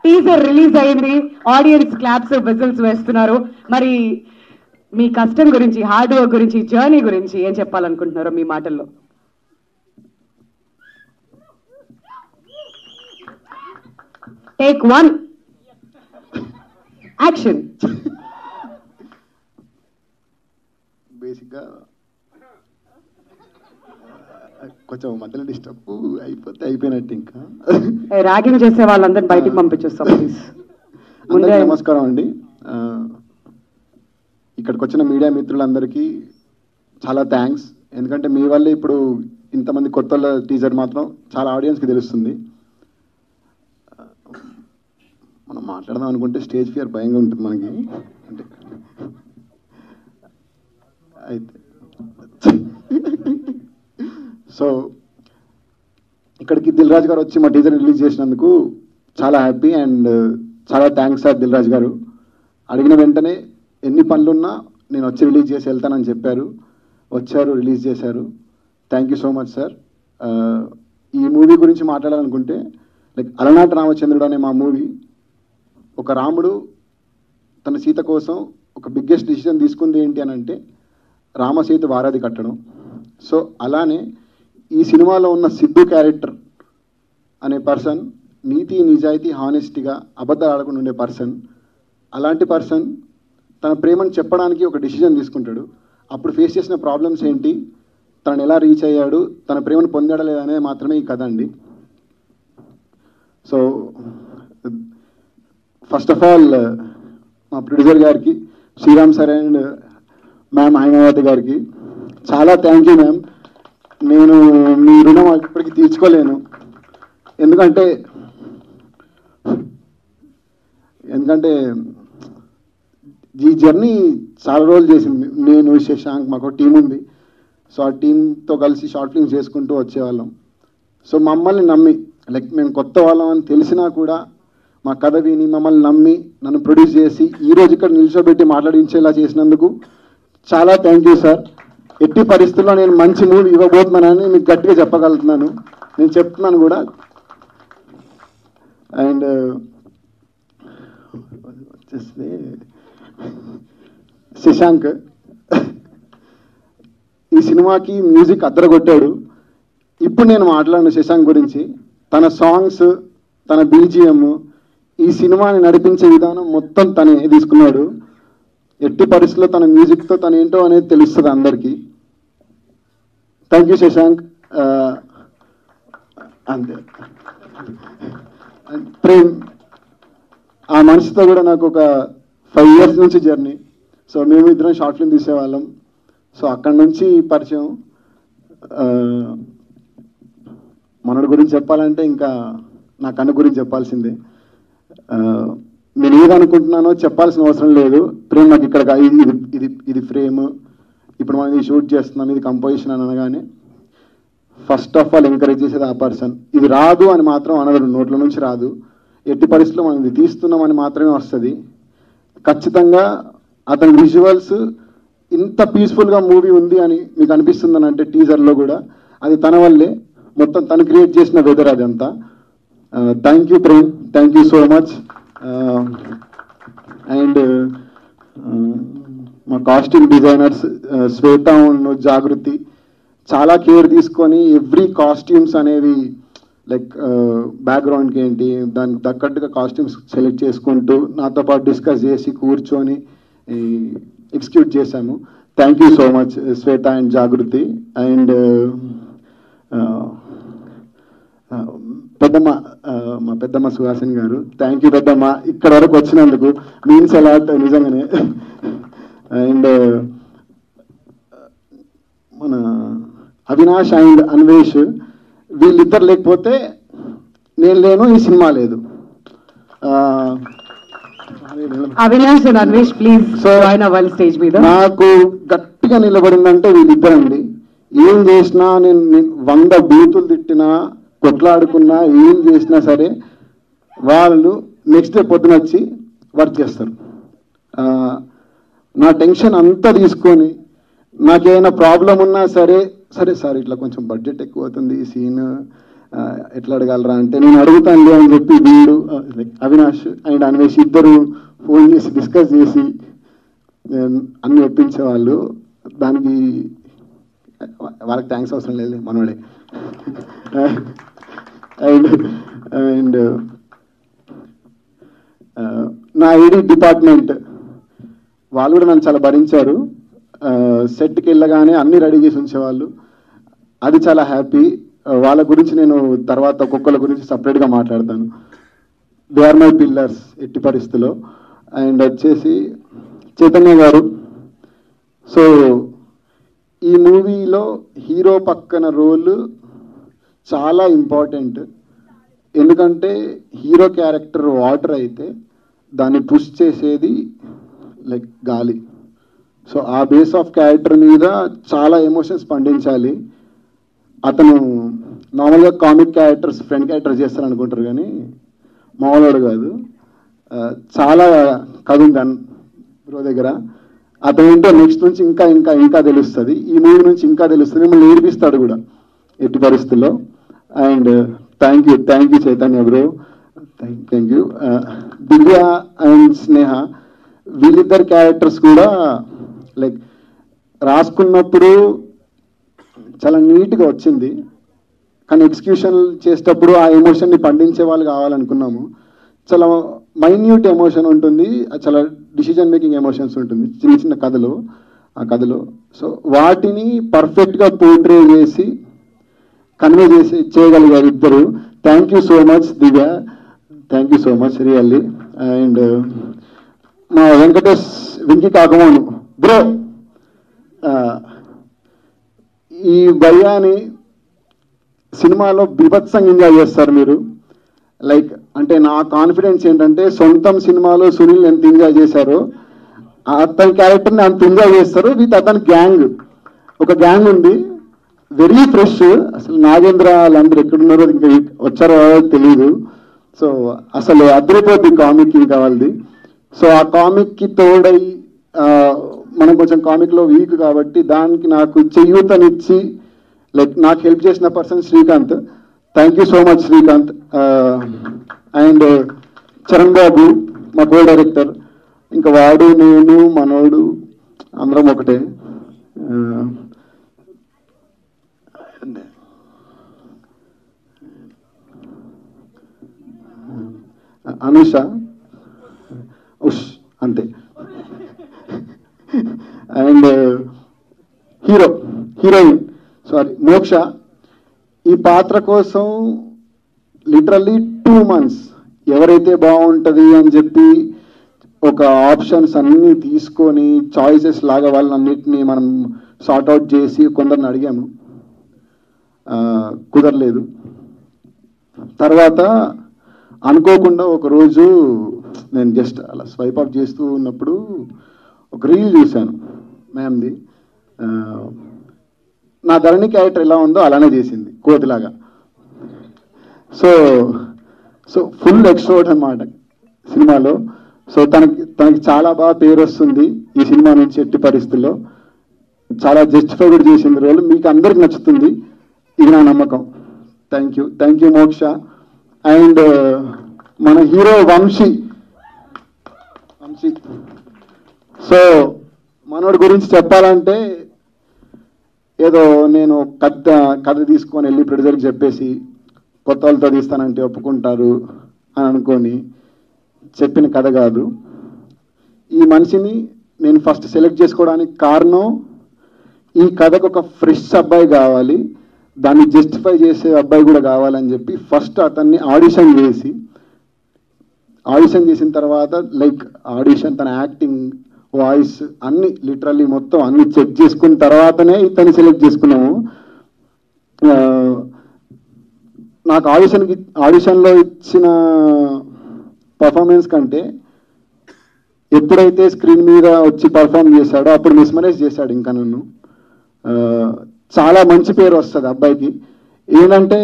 Teaser release అయింది, audience claps whistles వేస్తున్నారు. మరి మీ కష్టం గురించి, హార్డ్ వర్క్ గురించి, జర్నీ గురించి ఏం చెప్పాలనుకుంటున్నారో మీ మాటల్లో? Take 1 action. బేసిక్గా కొంచెం మధ్యలో డిస్టర్బ్ అయిపోతే అయిపోయినట్టు. ఇంకా ర్యాగింగ్ చేసే వాళ్ళందరినీ బయటికి పంపించేస్తాం ప్లీజ్. అందరికీ నమస్కారం అండి. ఇక్కడికి వచ్చిన మీడియా మిత్రులందరికీ చాలా థ్యాంక్స్. ఎందుకంటే మీ వల్లే ఇప్పుడు ఇంతమంది కొత్త టీజర్ మాత్రం చాలా ఆడియన్స్కి తెలుస్తుంది. మనం మాట్లాడదాం అనుకుంటే స్టేజ్ ఫియర్ భయంగా ఉంటుంది మనకి. అంటే అయితే సో ఇక్కడికి దిల్ రాజు గారు వచ్చి మా టీజర్ రిలీజ్ చేసినందుకు చాలా హ్యాపీ అండ్ చాలా థ్యాంక్స్ సార్. దిల్ రాజు గారు అడిగిన వెంటనే ఎన్ని పనులున్నా నేను వచ్చి రిలీజ్ చేసి వెళ్తానని చెప్పారు, వచ్చారు, రిలీజ్ చేశారు. Thank you so much sir. ఈ మూవీ గురించి మాట్లాడాలనుకుంటే లైక్ అలనాటి రామచంద్రుడు అనే మా మూవీ, ఒక రాముడు తన సీత కోసం ఒక బిగ్గెస్ట్ డిసిజన్ తీసుకుంది ఏంటి అని అంటే రామసేతు వారధి కట్టడం. సో అలానే ఈ సినిమాలో ఉన్న సిద్ధు క్యారెక్టర్ అనే పర్సన్ నీతి నిజాయితీ హానెస్టీగా అబద్ధాలు ఆడకుండా ఉండే పర్సన్. అలాంటి పర్సన్ తన ప్రేమను చెప్పడానికి ఒక డిసిజన్ తీసుకుంటాడు. అప్పుడు ఫేస్ చేసిన ప్రాబ్లమ్స్ ఏంటి, తనను ఎలా రీచ్ అయ్యాడు, తన ప్రేమను పొందాడా లేదనేది మాత్రమే ఈ కథ అండి. సో ఫస్ట్ ఆఫ్ ఆల్ మా ప్రొడ్యూసర్ గారికి, Shriram sir and ma'am Haimavathi గారికి చాలా థ్యాంక్ యూ మ్యామ్. నేను మీ రుణం ఇప్పటికీ తీర్చుకోలేను. ఎందుకంటే ఈ జర్నీ చాలా రోజులు చేసింది. నేను, శశాంక్, మాకు టీం ఉంది. సో ఆ టీంతో కలిసి షార్ట్ ఫిల్మ్స్ చేసుకుంటూ వచ్చేవాళ్ళం. సో మమ్మల్ని నమ్మి, లైక్ మేము కొత్త వాళ్ళం అని తెలిసినా కూడా మా కథ విని మమ్మల్ని నమ్మి నన్ను ప్రొడ్యూస్ చేసి ఈరోజు ఇక్కడ నిల్చోబెట్టి మాట్లాడించేలా చేసినందుకు చాలా థ్యాంక్ యూ సార్. ఎట్టి పరిస్థితుల్లో నేను మంచి మూవీ ఇవ్వబోతున్నానని మీకు గట్టిగా చెప్పగలుగుతున్నాను. నేను చెప్తున్నాను కూడా. అండ్ వచ్చేసి శశాంక్ ఈ సినిమాకి మ్యూజిక్ అద్దరగొట్టాడు. ఇప్పుడు నేను మాట్లాడిన శశాంక్ గురించి, తన సాంగ్స్, తన బీజిఎం, ఈ సినిమాని నడిపించే విధానం మొత్తం తనే తీసుకున్నాడు. ఎట్టి పరిస్థితుల్లో తన మ్యూజిక్తో తను ఏంటో అనేది తెలుస్తుంది అందరికీ. Thank you Shashank. అంతే. ప్రేమ్, ఆ మనిషితో కూడా నాకు ఒక 5 years నుంచి జర్నీ. సో మేము ఇద్దరం షార్ట్ ఫిల్మ్ తీసేవాళ్ళం. సో అక్కడి నుంచి పరిచయం. మనోడి గురించి చెప్పాలంటే ఇంకా నా కన్ను గురించి చెప్పాల్సిందే. నేను ఏదనుకుంటున్నానో చెప్పాల్సిన అవసరం లేదు. ప్రేమ్ నాకు ఇక్కడ ఇది ఫ్రేమ్, ఇప్పుడు మనం ఇది షూట్ చేస్తున్నాం, ఇది కంపోజిషన్ అని అనగానే ఫస్ట్ ఆఫ్ ఆల్ ఎంకరేజ్ చేసేది ఆ పర్సన్. ఇది రాదు అని మాత్రం అనగడు, నోట్ల నుంచి రాదు. ఎట్టి పరిస్థితుల్లో మనం ఇది తీస్తున్నామని మాత్రమే వస్తుంది. ఖచ్చితంగా అతని విజువల్స్ ఇంత పీస్ఫుల్గా మూవీ ఉంది అని మీకు అనిపిస్తుందని అంటే టీజర్లో కూడా అది తన వల్లే. మొత్తం తను క్రియేట్ చేసిన వెదర్ అదంతా. Thank you Prem, thank you so much. And మా కాస్ట్యూమ్ డిజైనర్స్ శ్వేత, జాగృతి చాలా కేర్ తీసుకొని ఎవ్రీ కాస్ట్యూమ్స్ అనేవి లైక్ బ్యాక్గ్రౌండ్కి ఏంటి దానికి తగ్గట్టుగా కాస్ట్యూమ్స్ సెలెక్ట్ చేసుకుంటూ నాతో పాటు డిస్కస్ చేసి కూర్చొని ఎగ్జిక్యూట్ చేశాము. Thank you so much Shweta and Jagruti. And పెద్దమ్మ, మా పెద్దమ్మ సుహాసిని గారు, థ్యాంక్ యూ పెద్దమ్మ, ఇక్కడ వరకు వచ్చినందుకు మీన్స్ అలాట్ నిజంగానే. అండ్ మన అవినాష్ అండ్ అన్వేష్, వీళ్ళిద్దరు లేకపోతే నేను లేను, ఈ సినిమా లేదు. Avinash and Anvesh please join అవ్వాలి స్టేజ్ మీద. నాకు గట్టిగా నిలబడిందంటే వీళ్ళిద్దరండి. ఏం చేసినా నేను 100 బూతులు తిట్టినా, కొట్లాడుకున్నా, ఏం చేసినా సరే వాళ్ళు నెక్స్ట్ డే పొద్దున వచ్చి వర్క్ చేస్తారు. నా టెన్షన్ అంతా తీసుకొని నాకేమైనా ప్రాబ్లం ఉన్నా సరే, సరే సార్ ఇట్లా కొంచెం బడ్జెట్ ఎక్కువ అవుతుంది, ఈ సీన్ ఎట్లా అడగలరా అంటే నేను అడుగుతాను అని చెప్పి వీడు అవినాష్ అండ్ అన్వేష్ ఇద్దరు ఫోన్ చేసి డిస్కస్ చేసి అన్ని ఒప్పించేవాళ్ళు. దానికి వాళ్ళకి థ్యాంక్స్ అవసరం లేదు, మనోడే. అండ్ నా ఐడి డిపార్ట్మెంట్ వాళ్ళు కూడా నన్ను చాలా భరించారు. సెట్కి వెళ్ళగానే అన్నీ రెడీ చేసి ఉంచేవాళ్ళు, అది చాలా హ్యాపీ. వాళ్ళ గురించి నేను తర్వాత ఒక్కొక్కళ్ళ గురించి సపరేట్గా మాట్లాడతాను. దే ఆర్ మై పిల్లర్స్ ఎట్టి పరిస్థితుల్లో. అండ్ వచ్చేసి చైతన్య గారు, సో ఈ మూవీలో హీరో పక్కన రోల్ చాలా ఇంపార్టెంట్. ఎందుకంటే హీరో క్యారెక్టర్ వాటర్ అయితే దాన్ని పుష్ చేసేది లైక్ గాలి. సో ఆ బేస్ ఆఫ్ క్యారెక్టర్ మీద చాలా ఎమోషన్స్ పండించాలి. అతను నార్మల్గా కామిక్ క్యారెక్టర్స్ ఫ్రెండ్ క్యారెక్టర్స్ చేస్తారు అనుకుంటారు, కానీ మామూలుడు కాదు. చాలా కథ ఉంది బ్రో దగ్గర. అతను ఏంటో నెక్స్ట్ నుంచి ఇంకా ఇంకా ఇంకా తెలుస్తుంది, ఈ మూవీ నుంచి ఇంకా తెలుస్తుంది, మిమ్మల్ని నేర్పిస్తాడు కూడా ఎట్టి పరిస్థితుల్లో. And thank you Chaitanya bro, thank you. Divya and Sneha వీళ్ళిద్దరు క్యారెక్టర్స్ కూడా లైక్ రాసుకున్నప్పుడు చాలా నీట్గా వచ్చింది, కానీ ఎగ్జిక్యూషన్ చేసేటప్పుడు ఆ ఎమోషన్ని పండించే వాళ్ళు కావాలనుకున్నాము. చాలా మైన్యూట్ ఎమోషన్ ఉంటుంది, చాలా డిసిజన్ మేకింగ్ ఎమోషన్స్ ఉంటుంది చిన్న చిన్న కథలు, ఆ కథలో. సో వాటిని పర్ఫెక్ట్గా పోర్ట్రే చేసి కన్వే చేయగలిగారు ఇద్దరు. Thank you so much Divya, thank you so much really. And మా వెంకటేష్ వెంకీ కాకమోను బ్రో, ఈ భయాని సినిమాలో బీభత్సంగా ఎంజాయ్ చేస్తారు మీరు. లైక్ అంటే నా కాన్ఫిడెన్స్ ఏంటంటే సొంతం సినిమాలో సునీల్ ఎంత ఎంజాయ్ చేశారో అతని క్యారెక్టర్ని అంత ఎంజాయ్ చేస్తారు. విత్ అతని గ్యాంగ్, ఒక గ్యాంగ్ ఉంది వెరీ ఫ్రెష్. అసలు నాగేంద్ర వాళ్ళందరూ ఎక్కడున్నారో ఇంకా వచ్చారో తెలియదు. సో అసలు అదిరిపోద్ది కామిక్ ఇంకా వాళ్ళది. సో ఆ కామిక్కి తోడై మనం కొంచెం కామిక్లో వీక్ కాబట్టి దానికి నాకు చేయూతనిచ్చి లైక్ నాకు హెల్ప్ చేసిన person Srikanth. Thank you so much Srikanth. And Charan Babu మా కో డైరెక్టర్, ఇంకా వాడు నేను మనోడు అందరం ఒకటే. అనుష ఉష్ అంతే. అండ్ హీరోయిన్ మోక్ష ఈ పాత్ర కోసం లిటరల్లీ 2 months ఎవరైతే బాగుంటుంది అని చెప్పి ఒక ఆప్షన్స్ అన్నీ తీసుకొని చాయిసెస్ లాగా వాళ్ళన్నిటినీ మనం సార్ట్అవుట్ చేసి కొందరిని అడిగాము, కుదరలేదు. తర్వాత అనుకోకుండా ఒకరోజు నేను జస్ట్ అలా స్వైప్ అప్ చేస్తూ ఉన్నప్పుడు ఒక రీల్ చూశాను మ్యామ్ది. నా ధరణి క్యారెక్టర్ ఎలా ఉందో అలానే చేసింది కోతిలాగా. సో ఫుల్ ఎక్స్ట్రోవర్ట్ అన్నమాట సినిమాలో. సో తనకి చాలా బాగా పేరు వస్తుంది ఈ సినిమా నుంచి ఎట్టి పరిస్థితుల్లో. చాలా జస్టిఫై కూడా చేసింది రోల్, మీకు అందరికి నచ్చుతుంది, ఇది నా నమ్మకం. థ్యాంక్ యూ మోక్ష. అండ్ మన హీరో వంశీ. సో మనోడి గురించి చెప్పాలంటే ఏదో నేను కథ తీసుకొని వెళ్ళి ప్రొడ్యూసర్కి చెప్పేసి కొత్త వాళ్ళతో తీస్తానంటే ఒప్పుకుంటారు అని అనుకొని చెప్పిన కథ కాదు. ఈ మనిషిని నేను ఫస్ట్ సెలెక్ట్ చేసుకోవడానికి కారణం ఈ కథకు ఒక ఫ్రెష్ అబ్బాయి కావాలి, దాన్ని జస్టిఫై చేసే అబ్బాయి కూడా కావాలని చెప్పి ఫస్ట్ అతన్ని ఆడిషన్ చేసిన తర్వాత లైక్ ఆడిషన్, తన యాక్టింగ్, వాయిస్ అన్ని లిటరల్లీ మొత్తం అన్ని చెక్ చేసుకున్న తర్వాతనే ఇతన్ని సెలెక్ట్ చేసుకున్నాము. నాకు ఆడిషన్లో ఇచ్చిన పర్ఫార్మెన్స్ కంటే ఎప్పుడైతే స్క్రీన్ మీద వచ్చి పర్ఫామ్ చేశాడో అప్పుడు మిస్మరైజ్ చేశాడు ఇంకా నన్ను. చాలా మంచి పేరు వస్తుంది అబ్బాయికి. ఏంటంటే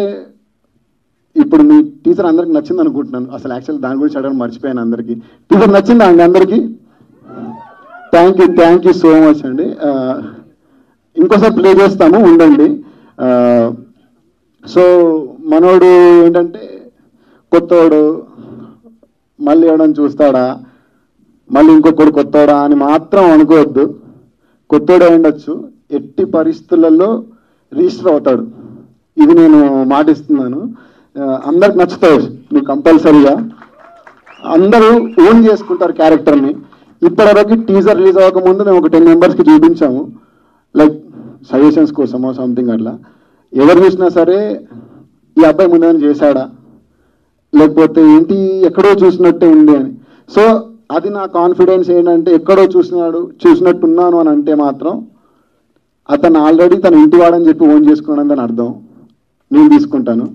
ఇప్పుడు మీ టీచర్ అందరికి నచ్చింది అనుకుంటున్నాను. అసలు యాక్చువల్ దాని గురించి అడగడం మర్చిపోయాను. అందరికీ టీచర్ నచ్చిందా అండి? అందరికీ థ్యాంక్ యూ సో మచ్ అండి. ఇంకోసారి ప్లే చేస్తాము, ఉండండి. సో మనోడు ఏంటంటే కొత్తోడు మళ్ళీ ఎవడని చూస్తాడా, మళ్ళీ ఇంకొకడు కొత్తోడా అని మాత్రం అనుకోవద్దు. కొత్తోడే ఉండొచ్చు, ఎట్టి పరిస్థితులలో రిజిస్టర్ అవుతాడు. ఇది నేను మాటిస్తున్నాను. అందరికి నచ్చుతాయి నువ్వు కంపల్సరీగా. అందరూ ఓన్ చేసుకుంటారు క్యారెక్టర్ని. ఇప్పటివరకు టీజర్ రిలీజ్ అవ్వకముందు మేము ఒక 10 మెంబర్స్కి చూపించాము, లైక్ సజెషన్స్ కోసమో సంథింగ్ అట్లా. ఎవరు చూసినా సరే ఈ అబ్బాయి ముందేమైనా చేశాడా, లేకపోతే ఏంటి ఎక్కడో చూసినట్టే ఉంది అని. సో అది నా కాన్ఫిడెన్స్ ఏంటంటే, ఎక్కడో చూసినట్టున్నాను అని అంటే మాత్రం అతను ఆల్రెడీ తన ఇంటివాడని చెప్పి ఓన్ చేసుకున్నాడని అర్థం. నేను తీసుకుంటాను.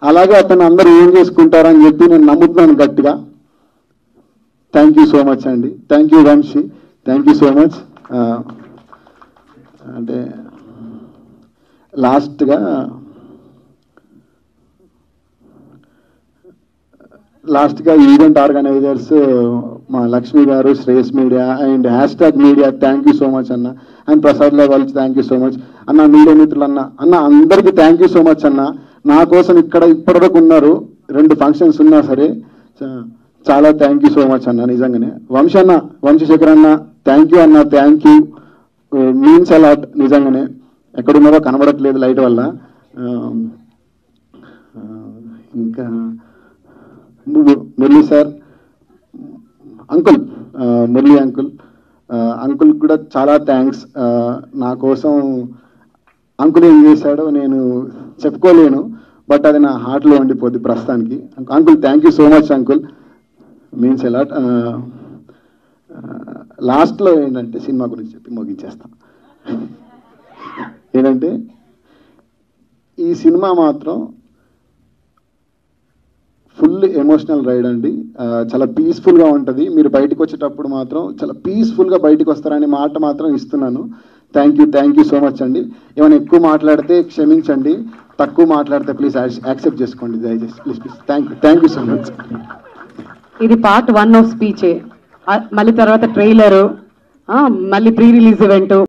అలాగే అతను అందరూ ఓన్ చేసుకుంటారని చెప్పి నేను నమ్ముతున్నాను గట్టిగా. థ్యాంక్ యూ సో మచ్ అండి. Thank you Vamshi, thank you so much. అంటే లాస్ట్గా ఈవెంట్ ఆర్గనైజర్స్ మా Lakshmi garu, Shreyas media and #media thank you so much అన్న. అండ్ ప్రసాద్ వాళ్ళకి థ్యాంక్ యూ సో మచ్ అన్న. మీడియా మిత్రులు అన్న అందరికీ థ్యాంక్ యూ సో మచ్ అన్న. నా కోసం ఇక్కడ ఇప్పటివరకు ఉన్నారు, 2 ఫంక్షన్స్ ఉన్నా సరే చాలా థ్యాంక్ యూ సో మచ్ అన్న. నిజంగానే వంశశేఖర్ అన్న థ్యాంక్ యూ అన్న. Thank you, means a lot. నిజంగానే ఎక్కడున్నారో కనబడట్లేదు లైట్ వల్ల. ఇంకా Murali sir, uncle, Murali uncle కూడా చాలా థ్యాంక్స్. నా కోసం అంకుల్ ఏం చేశాడో నేను చెప్పుకోలేను, బట్ అది నా హార్ట్లో ఉండిపోద్ది ప్రస్తుతానికి. Uncle thank you so much uncle, means a lot. లాస్ట్లో ఏంటంటే సినిమా గురించి చెప్పి ముగించేస్తాం. ఏంటంటే ఈ సినిమా మాత్రం ఫుల్ ఎమోషనల్ రైడ్ అండి. చాలా పీస్ఫుల్గా ఉంటుంది. మీరు బయటకు వచ్చేటప్పుడు మాత్రం చాలా పీస్ఫుల్గా బయటకు వస్తారనే మాట మాత్రం ఇస్తున్నాను. థ్యాంక్ యూ సో మచ్ అండి. ఏమైనా ఎక్కువ మాట్లాడితే క్షమించండి, తక్కువ మాట్లాడితే ప్లీజ్ యాక్సెప్ట్ చేసుకోండి దయచేసి. Please thank you so much. ఇది పార్ట్ 1 ఆఫ్ స్పీచే. మళ్ళీ తర్వాత ట్రైలరు, మళ్ళీ ప్రీ రిలీజ్ ఈవెంట్.